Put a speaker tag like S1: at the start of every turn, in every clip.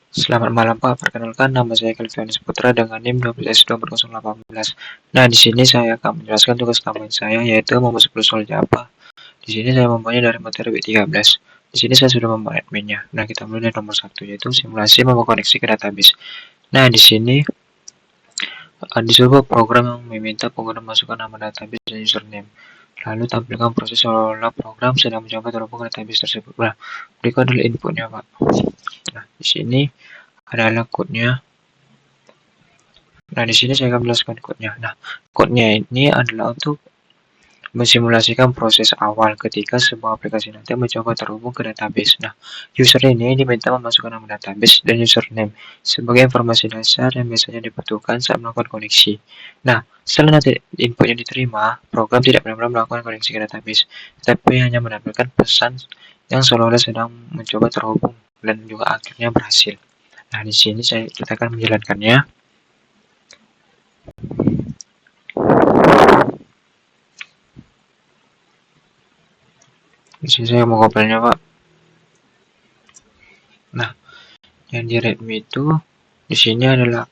S1: Selamat malam Pak, perkenalkan nama saya Kelvianus Putra dengan NIM 12S24018. Nah, di sini saya akan menjelaskan tugas tambahan saya yaitu memasuk soal Java. Di sini saya mempunyai dari materi W13. Di sini saya sudah membuat adminnya. Nah, kita mulai dari nomor 1 yaitu simulasi membuat koneksi ke database. Nah, di sini di sebuah program yang meminta pengguna masukkan nama database dan username. Lalu tampilkan proses seolah program sedang mencoba terhubung ke database tersebut. Nah, berikut adalah inputnya Pak. Nah, di sini adalah code-nya. Nah, di sini saya akan menjelaskan code-nya. Nah, code-nya ini adalah untuk mensimulasikan proses awal ketika sebuah aplikasi nanti mencoba terhubung ke database. Nah, user ini diminta memasukkan nama database dan username sebagai informasi dasar yang biasanya dibutuhkan saat melakukan koneksi. Nah, setelah nanti input yang diterima, program tidak benar-benar melakukan koneksi ke database, tapi hanya menampilkan pesan yang seolah-olah sedang mencoba terhubung dan juga akhirnya berhasil. Nah, di sini kita akan menjalankannya. Di sini saya mau compile-nya, Pak. Nah, yang di readme itu di sini adalah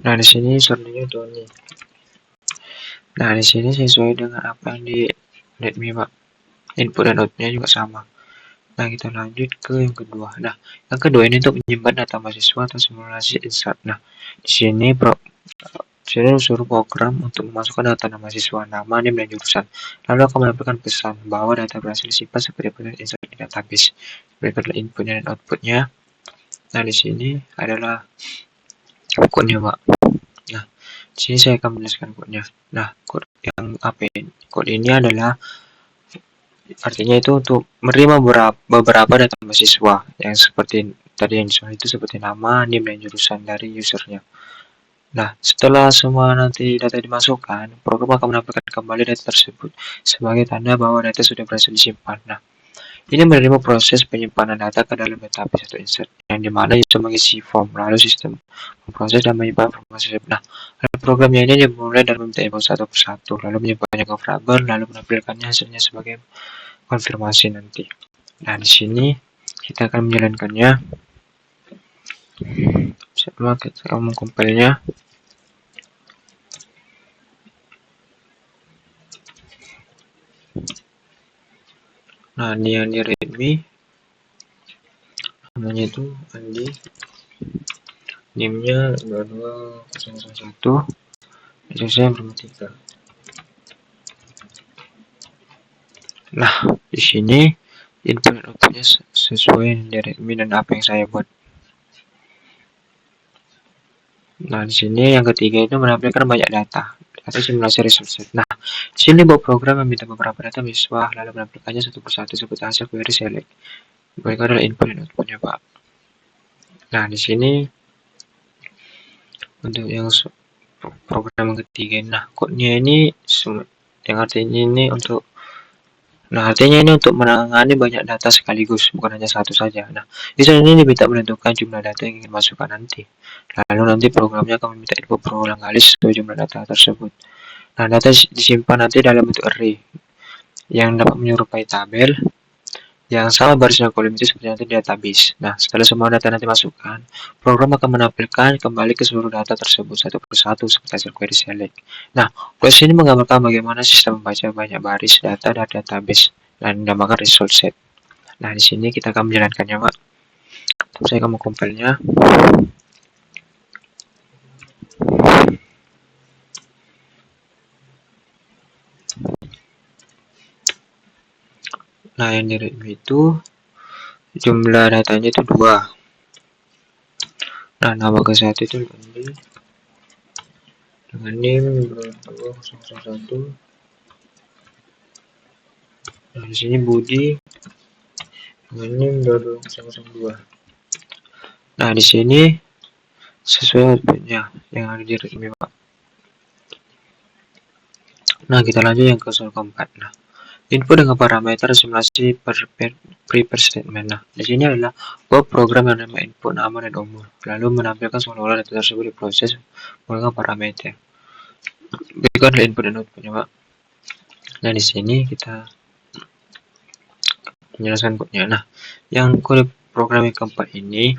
S1: Nah, di sini username Tony. Nah, di sini sesuai dengan apa yang di readme, Pak. Input dan outputnya juga sama. Nah, kita lanjut ke yang kedua. Nah, yang kedua ini untuk menyimpan data mahasiswa atau simulasi insert. Nah, di sini saya suruh program untuk memasukkan data mahasiswa, nama, NIM, dan jurusan. Lalu akan menampilkan pesan bahwa data berhasil disimpan seperti proses insert di database. Berikut inputnya dan outputnya. Nah, di sini adalah code-nya, Pak. Nah, di sini saya akan menjelaskan code-nya. Nah, code yang apa ini? Code ini adalah artinya itu untuk menerima beberapa data mahasiswa yang seperti tadi yang disebut itu seperti nama, NIM, dan jurusan dari usernya. Nah, setelah semua nanti data dimasukkan, program akan menampilkan kembali data tersebut sebagai tanda bahwa data sudah berhasil disimpan. Nah, ini menerima proses penyimpanan data ke dalam database atau insert, yang dimana itu mengisi form, lalu sistem memproses dan menyimpan informasi. Nah, programnya ini dimulai dari meminta info satu persatu, lalu menyimpannya ke variabel, lalu menampilkannya hasilnya sebagai konfirmasi nanti. Nah, di sini kita akan menjalankannya. Setelah kita mengcompile-nya, nah ini yang di readme namanya itu Andi, NIM-nya 22001, saya informatika. Nah, di sini input dan outputnya sesuai dari readme dan apa yang saya buat. Nah, di sini yang ketiga itu menampilkan banyak data atau simulasi result set. Nah, di sini buat program meminta beberapa data mahasiswa lalu menampilkannya satu persatu seperti hasil query select. Mereka adalah input dan outputnya, Pak. Nah, di sini untuk yang program ketiga, nah code-nya ini yang artinya ini untuk menangani banyak data sekaligus, bukan hanya satu saja. Nah, di sini diminta menentukan jumlah data yang ingin masukkan nanti. Lalu nanti programnya akan meminta info berulang kali sesuai jumlah data tersebut. Nah, data disimpan nanti dalam bentuk array yang dapat menyerupai tabel yang sama baris dan kolom itu seperti nanti di database. Nah, setelah semua data nanti masukkan, program akan menampilkan kembali ke seluruh data tersebut satu persatu seperti hasil query select. Nah, proses ini menggambarkan bagaimana sistem membaca banyak baris data dari database dan dinamakan result set. Nah, di sini kita akan menjalankannya, Pak. Saya akan mengcompile-nya. Nah, yang di readme itu jumlah datanya itu 2. Nah, nama ke satu itu dengan NIM 22001. Nah, di sini Budi dengan NIM 22002. Nah, di sini sesuai outputnya yang ada di readme, Pak. Nah, kita lanjut yang ke soal keempat. Nah, input dengan parameter simulasi prepare statement. Nah, di sini adalah program yang nama input nama dan umur, lalu menampilkan seolah-olah data tersebut diproses menggunakan parameter. Berikut adalah input dan outputnya, Pak. Nah, di sini kita menjelaskan kodenya. Nah, yang kode program yang keempat ini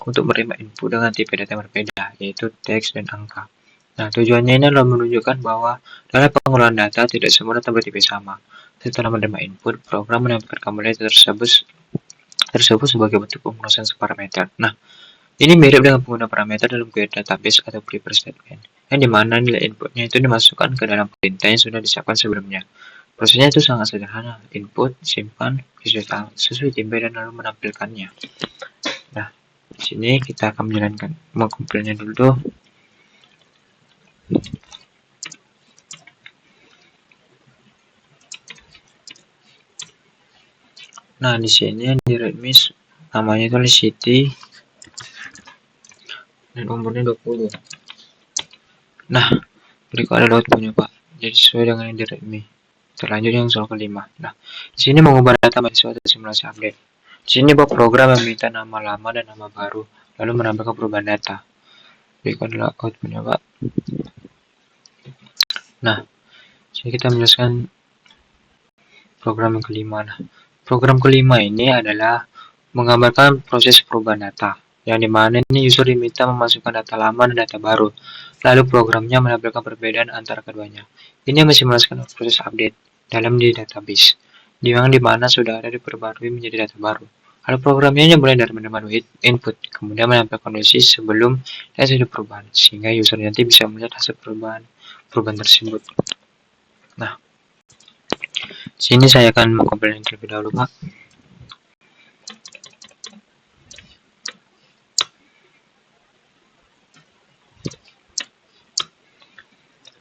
S1: untuk menerima input dengan tipe data yang berbeda, yaitu teks dan angka. Nah, tujuannya ini adalah menunjukkan bahwa dalam pengolahan data tidak semua data bertipe sama. Setelah menerima input, program menampilkan kembali data tersebut sebagai bentuk pemrosesan parameter. Nah, ini mirip dengan penggunaan parameter dalam query database atau prepare statement, yang dimana nilai inputnya itu dimasukkan ke dalam perintah yang sudah disiapkan sebelumnya. Prosesnya itu sangat sederhana, input, simpan, sesuai tipe dan lalu menampilkannya. Nah, di sini kita akan menjalankan mengkompilnya dulu. Nah, di sini di readme namanya itu city dan umurnya 20. Nah, berikut ada outputnya Pak. Jadi sesuai dengan yang di readme. Terlanjut yang soal kelima. Nah, di sini mengubah data mahasiswa atau simulasi update. Di sini Bob program meminta nama lama dan nama baru, lalu menambahkan perubahan data. Berikut adalah outputnya Pak. Nah, sini kita menjelaskan program yang kelima. Nah, program kelima ini adalah menggambarkan proses perubahan data, yang dimana ini user diminta memasukkan data lama dan data baru, lalu programnya menampilkan perbedaan antara keduanya. Ini mensimulasikan proses update dalam di database, dimana sudah ada diperbarui menjadi data baru. Lalu programnya mulai dari menerima input, kemudian menampilkan kondisi sebelum dan sudah perubahan, sehingga user nanti bisa melihat hasil perubahan tersebut. Nah, sini saya akan mengkompilnya terlebih dahulu, Pak.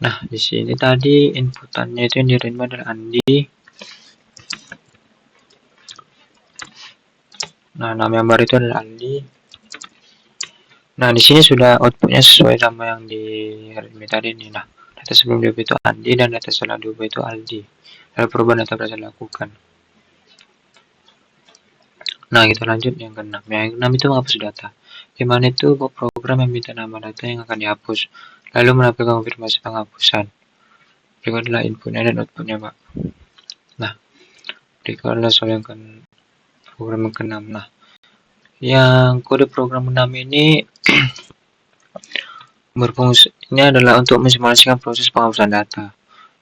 S1: Nah, di sini tadi inputannya itu yang diterima adalah Andi. Nah, nama yang baru itu adalah Andi. Nah, di sini sudah outputnya sesuai sama yang di readme tadi nih. Nah, data sebelum diubah itu Andi dan data setelah diubah itu Aldi. Lalu perubahan data berhasil dilakukan. Nah, kita lanjut yang keenam. Yang keenam itu menghapus data. Di mana itu program yang minta nama data yang akan dihapus, lalu menampilkan konfirmasi penghapusan. Berikut adalah inputnya dan outputnya, Pak. Nah, berikut adalah soal yang program yang keenam. Nah, yang kode program 6 ini berfungsi ini adalah untuk mensimulasikan proses penghapusan data.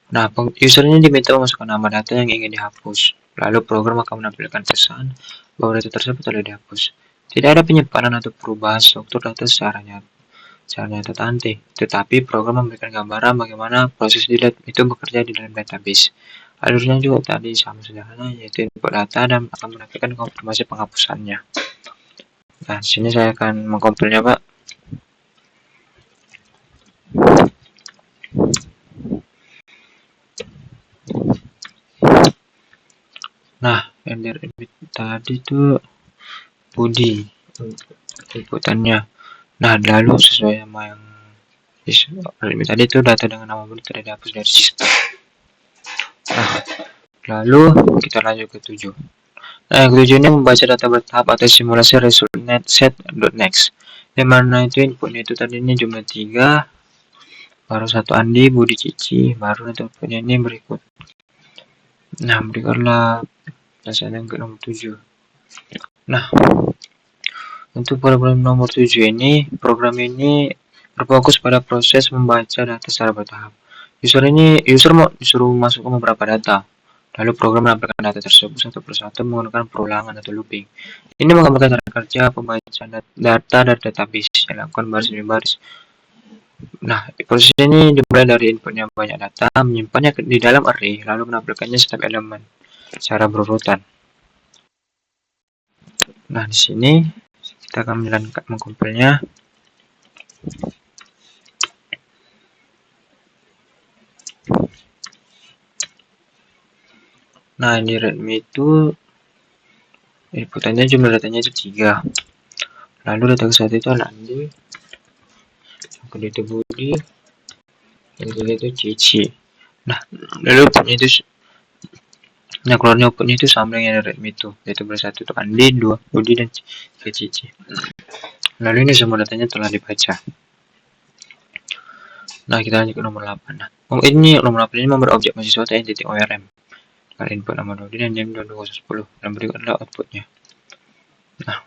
S1: Nah, usernya diminta memasukkan nama data yang ingin dihapus. Lalu program akan menampilkan pesan bahwa data tersebut telah dihapus. Tidak ada penyimpanan atau perubahan struktur data secara nyata nanti, tetapi program memberikan gambaran bagaimana proses delete itu bekerja di dalam database. Alurnya juga tadi sama sederhana, yaitu input data dan akan menampilkan konfirmasi penghapusannya. Nah, sini saya akan mengkompilnya, Pak. Nah, yang dari tadi itu Budi inputannya. Nah, lalu sesuai sama yang tadi itu data dengan nama Budi tidak dihapus dari sistem. Nah, lalu kita lanjut ke 7. Nah, yang ke-7 ini membaca data bertahap atau simulasi result net set.next. Yang mana itu inputnya itu tadinya jumlah 3, baru 1 Andi, Budi, Cici, baru nanti outputnya ini berikut. Nah, berikutlah penjelasan yang ke nomor 7. Nah, untuk program nomor 7 ini, program ini berfokus pada proses membaca data secara bertahap. User mau disuruh masukkan beberapa data, lalu program menampilkan data tersebut satu persatu menggunakan perulangan atau looping. Ini menggambarkan cara kerja pembacaan data dari database yang dilakukan baris demi baris. Nah, proses ini dimulai dari inputnya banyak data, menyimpannya di dalam array, lalu menampilkannya setiap elemen secara berurutan. Nah, di sini kita akan menjalankan mengkompilnya. Nah, di readme itu inputannya jumlah datanya itu 3. Lalu data ke-1 itu Andi, yang kedua itu Budi, yang ketiga itu Cici. Nah, lalu outputnya itu keluarnya outputnya itu sama dengan yang readme itu, yaitu bersatu itu Andi, 2 Budi, dan 3 Cici. Lalu ini semua datanya telah dibaca. Nah, kita lanjut ke nomor 8. Nah, ini nomor 8 ini membuat objek mahasiswa TNT ORM. Dengan input nama Dodi dan jam 22.10 dan berikut adalah outputnya. Nah,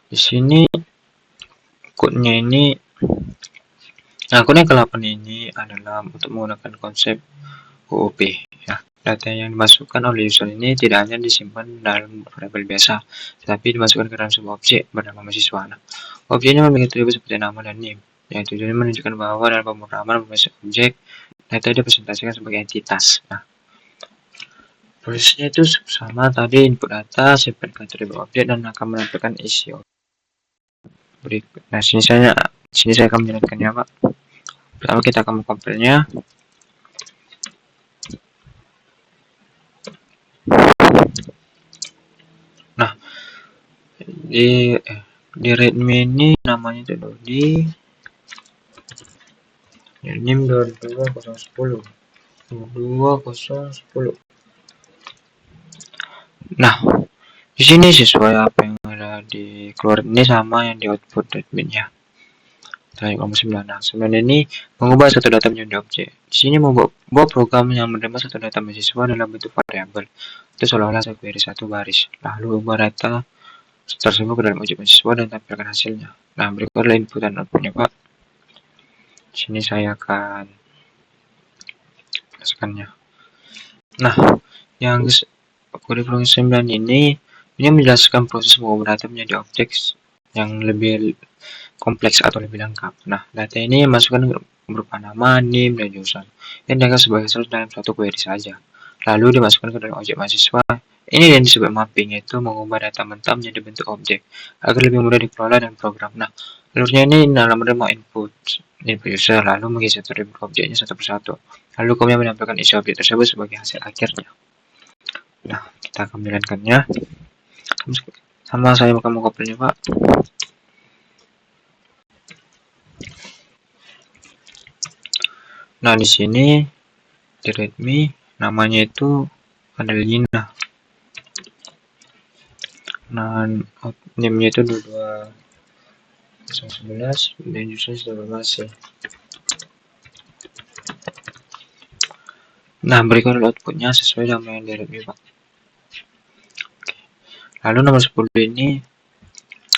S1: di sini kodenya ini, nah kodenya ke-8 ini adalah untuk menggunakan konsep OOP. Ya, data yang dimasukkan oleh user ini tidak hanya disimpan dalam variabel biasa, tetapi dimasukkan ke dalam sebuah objek bernama mahasiswa. Nah, objek ini memiliki atribut seperti nama dan name, yang tujuannya menunjukkan bahwa dalam pemrograman berbasis objek, data dipresentasikan sebagai entitas. Nah, prosesnya itu sama tadi, input data, simpan ke atribut objek, dan akan menampilkan isi objek berikut. Nah, sini saya akan menjelaskannya, Pak. Pertama kita akan mengkompilnya. Nah, di readme ini namanya itu Dodi, NIM 22010. Nah, di sini sesuai apa yang ada di keluar ini sama yang di output readme-nya. Nomor 9. Nah, 9 ini mengubah satu data menjadi objek. Di sini membuat program yang menerima satu data mahasiswa dalam bentuk variabel. Itu seolah-olah saya query satu baris. Lalu ubah data tersebut ke dalam objek mahasiswa dan tampilkan hasilnya. Nah, berikut adalah input dan outputnya, Pak. Di sini saya akan jelaskannya. Nah, yang kode program 9 ini menjelaskan proses mengubah data menjadi objek yang lebih kompleks atau lebih lengkap. Nah, data ini masukkan berupa nama, name, dan jurusan yang dianggap sebagai source dalam satu query saja. Lalu dimasukkan ke dalam objek mahasiswa. Ini yang disebut mapping, yaitu mengubah data mentah menjadi bentuk objek agar lebih mudah dikelola dan program. Nah, alurnya ini dalam menerima input user, lalu mengisi atribut objeknya satu persatu. Lalu kemudian menampilkan isi objek tersebut sebagai hasil akhirnya. Nah, kita akan menjalankannya. Sama saya akan mengkopinya, Pak. Nah, di sini di readme namanya itu ada Lina. Nah, name-nya itu 22.11 dan user sudah masih. Nah, berikut outputnya sesuai dengan yang di readme, Pak. Lalu nomor 10 ini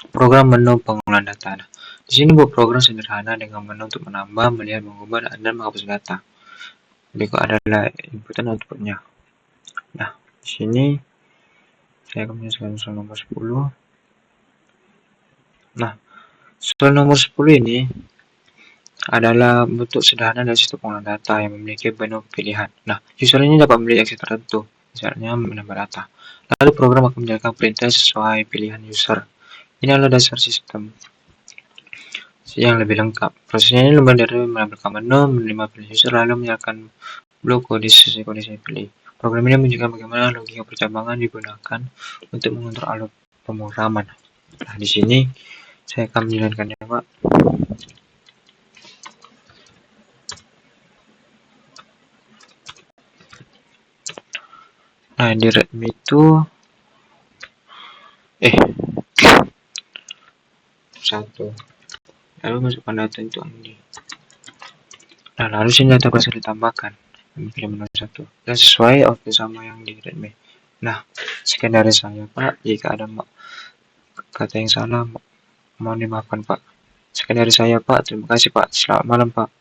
S1: program menu pengolahan data. Nah, di sini buat program sederhana dengan menu untuk menambah, melihat, mengubah, dan menghapus data. Berikut adalah input dan outputnya. Nah, di sini saya akan menjelaskan soal nomor 10. Nah, soal nomor 10 ini adalah bentuk sederhana dari sistem pengolahan data yang memiliki banyak pilihan. Nah, user ini dapat memilih aksi tertentu, misalnya menambah data. Lalu program akan menjalankan perintah sesuai pilihan user. Ini adalah dasar sistem yang lebih lengkap. Prosesnya ini lebih dari menampilkan menu, menerima pilihan user, lalu menyalakan blok kode sesuai kondisi yang pilih. Program ini menunjukkan bagaimana logika percabangan digunakan untuk mengontrol alur pemrograman. Nah, di sini saya akan menjalankannya, Pak. Nah, di readme itu satu. Lalu masukkan data itu ini. Nah, lalu sini data bisa ditambahkan. Pilih menu 1 dan sesuai output sama yang di readme. Nah, sekian dari saya, Pak. Jika ada kata yang salah, mohon dimaafkan, Pak. Sekian dari saya, Pak. Terima kasih, Pak. Selamat malam, Pak.